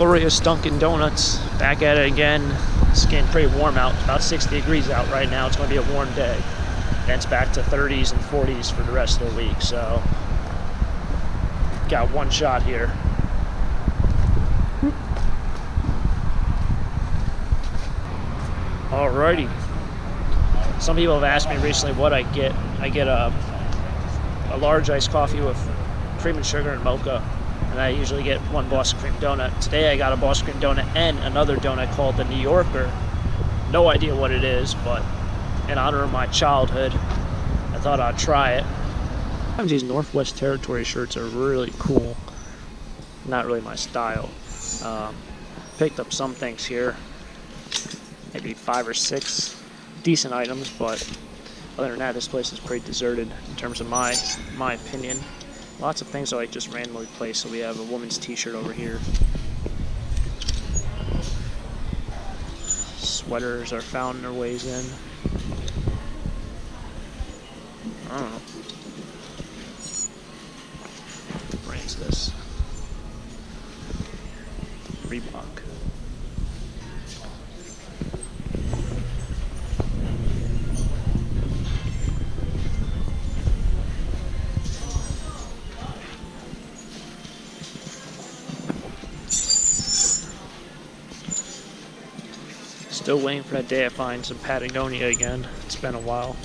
glorious Dunkin Donuts. Back at it again. It's getting pretty warm out. It's about 60 degrees out right now. It's going to be a warm day. Then it's back to 30s and 40s for the rest of the week. So, got one shot here. Alrighty. Some people have asked me recently what I get. I get a large iced coffee with cream and sugar and mocha. And I usually get one Boston cream donut. Today I got a Boston cream donut and another donut called the New Yorker. No idea what it is, but in honor of my childhood, I thought I'd try it. Sometimes these Northwest Territory shirts are really cool. Not really my style. Picked up some things here. Maybe 5 or 6 decent items, but other than that, this place is pretty deserted in terms of my opinion. Lots of things are like just randomly placed. So we have a woman's t-shirt over here. Sweaters are found their ways in. I don't know. What brand's this? Reebok. Still waiting for that day I find some Patagonia again. It's been a while.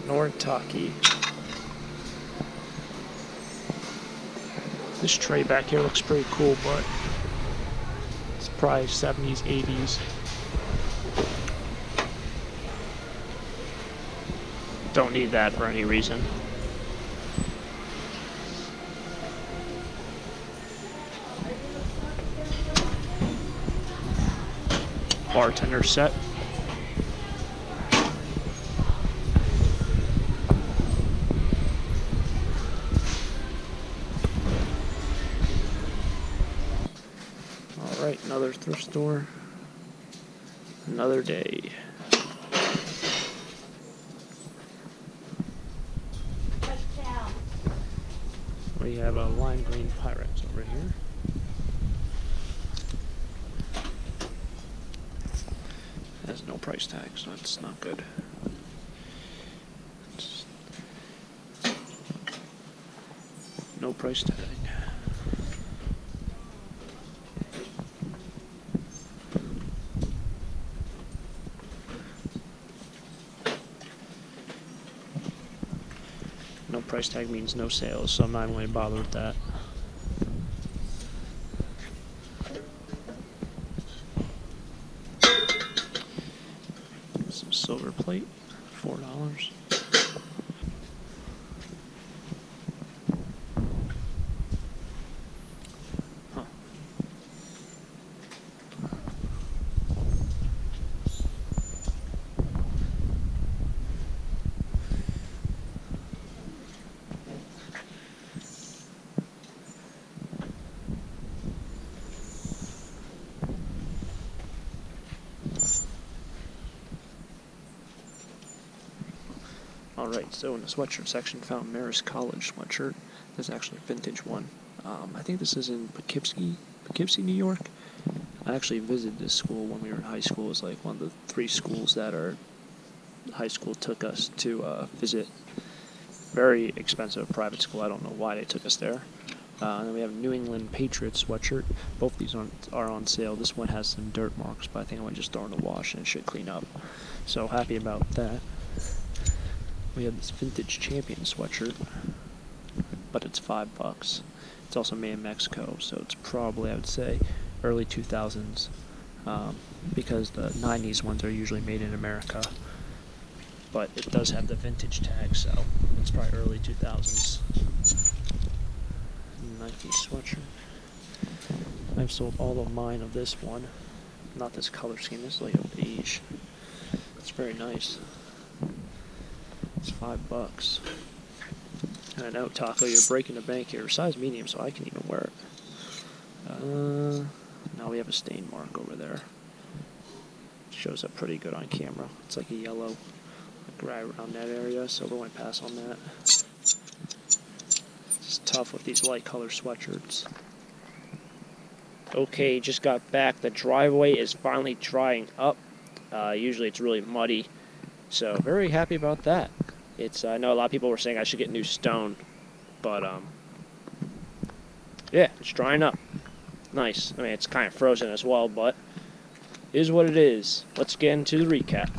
Nortaki. This tray back here looks pretty cool, but it's probably 70s, 80s. Don't need that for any reason. Bartender set. Alright, another thrift store. Another day. We have a lime green Pirates over here. Has no price tag, so it's not good. No price tag. No price tag means no sales, so I'm not even going to bother with that. Some silver plate, $4. Huh. Alright, so in the sweatshirt section, found Marist College sweatshirt. This is actually a vintage one. I think this is in Poughkeepsie, New York. I actually visited this school when we were in high school. It was like one of the 3 schools that our high school took us to visit. Very expensive private school. I don't know why they took us there. And then we have New England Patriots sweatshirt. Both these are on sale. This one has some dirt marks, but I think I might just throw in the wash and it should clean up. So happy about that. We have this vintage champion sweatshirt, but it's $5. It's also made in Mexico, so it's probably, I would say, early 2000s, because the 90s ones are usually made in America. But it does have the vintage tag, so it's probably early 2000s. Nike sweatshirt. I've sold all of mine of this one. Not this color scheme, this is like a beige. It's very nice. It's $5. And I know, Taco, you're breaking the bank here. Size medium, so I can even wear it. Now we have a stain mark over there. Shows up pretty good on camera. It's like a yellow right around that area, so we're going to pass on that. It's tough with these light color sweatshirts. Okay, just got back. The driveway is finally drying up. Usually it's really muddy, so very happy about that. I know a lot of people were saying I should get new stone, but yeah, it's drying up. Nice. I mean, it's kind of frozen as well, but it is what it is. Let's get into the recap.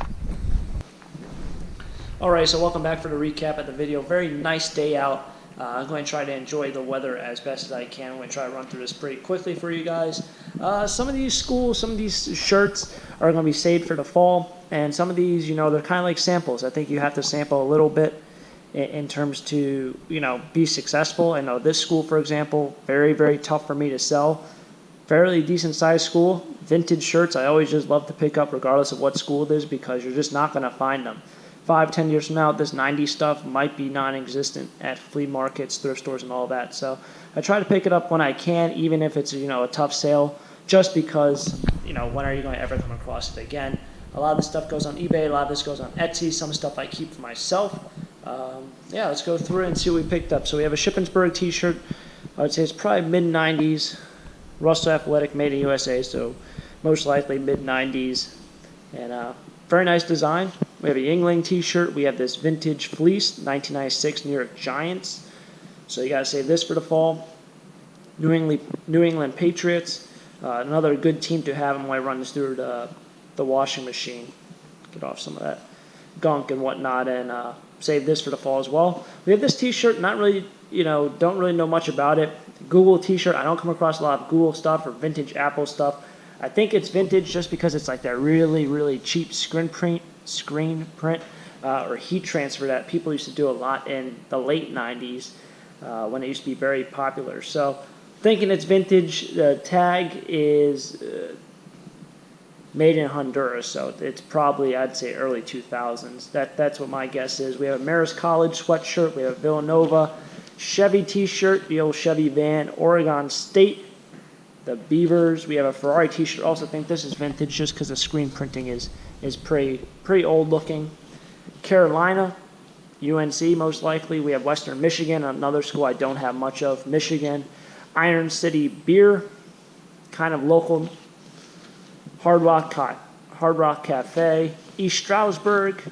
Alright, so welcome back for the recap of the video. Very nice day out. I'm going to try to enjoy the weather as best as I can. I'm going to try to run through this pretty quickly for you guys. Some of these shirts are going to be saved for the fall, and some of these, you know, they're kind of like samples. I think you have to sample a little bit in terms to, you know, be successful. I know this school, for example, very, very tough for me to sell. Fairly decent sized school. Vintage shirts I always just love to pick up regardless of what school it is, because you're just not going to find them. 5-10 years from now, this 90s stuff might be non-existent at flea markets, thrift stores, and all that. So I try to pick it up when I can, even if it's, you know, a tough sale, just because, you know, when are you going to ever come across it again? A lot of this stuff goes on eBay, a lot of this goes on Etsy, some stuff I keep for myself. Yeah, let's go through it and see what we picked up. So we have a Shippensburg t-shirt. I would say it's probably mid-90s. Russell Athletic, made in USA, so most likely mid-90s. And very nice design. We have a Yingling t-shirt. We have this vintage fleece, 1996 New York Giants. So you got to save this for the fall. New England Patriots. Another good team to have when I run this through the washing machine. Get off some of that gunk and whatnot, and save this for the fall as well. We have this t-shirt, not really, you know, don't really know much about it. Google t-shirt. I don't come across a lot of Google stuff or vintage Apple stuff. I think it's vintage just because it's like that really, really cheap screen print or heat transfer that people used to do a lot in the late 90s when it used to be very popular. So thinking it's vintage. The tag is made in Honduras, so it's probably, I'd say, early 2000s. That's what my guess is. We have a Marist College sweatshirt. We have a Villanova Chevy t-shirt, the old Chevy van, Oregon State, the Beavers. We have a Ferrari t-shirt. Also think this is vintage just because the screen printing is pretty old looking. Carolina, UNC most likely. We have Western Michigan, another school I don't have much of, Michigan. Iron City Beer, kind of local. Hard Rock Cafe. East Stroudsburg.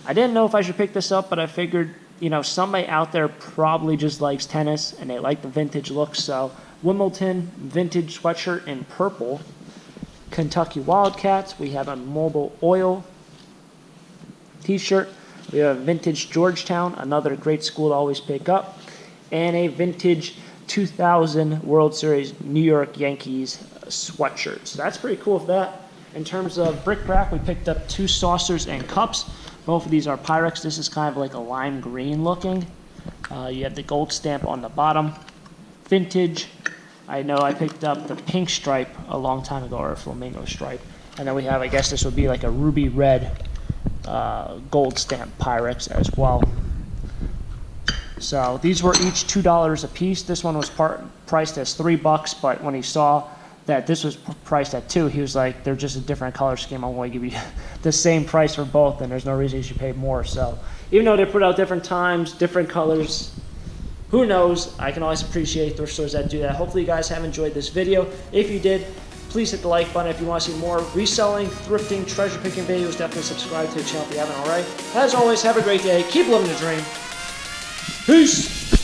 I didn't know if I should pick this up, but I figured, you know, somebody out there probably just likes tennis and they like the vintage look. So Wimbledon vintage sweatshirt in purple. Kentucky Wildcats. We have a Mobile Oil t-shirt. We have a vintage Georgetown, another great school to always pick up. And a vintage 2000 World Series New York Yankees sweatshirt. So that's pretty cool for that. In terms of bric-a-brac, we picked up 2 saucers and cups. Both of these are Pyrex. This is kind of like a lime green looking. You have the gold stamp on the bottom. Vintage. I know I picked up the pink stripe a long time ago, or a flamingo stripe. And then we have, I guess this would be like a ruby red gold stamp Pyrex as well. So these were each $2 a piece. This one was priced as $3, but when he saw that this was priced at $2, he was like, they're just a different color scheme. I'm going to give you the same price for both, and there's no reason you should pay more. So even though they put out different times, different colors, who knows? I can always appreciate thrift stores that do that. Hopefully you guys have enjoyed this video. If you did, please hit the like button. If you want to see more reselling, thrifting, treasure picking videos, definitely subscribe to the channel if you haven't already. As always, have a great day. Keep living the dream. Peace!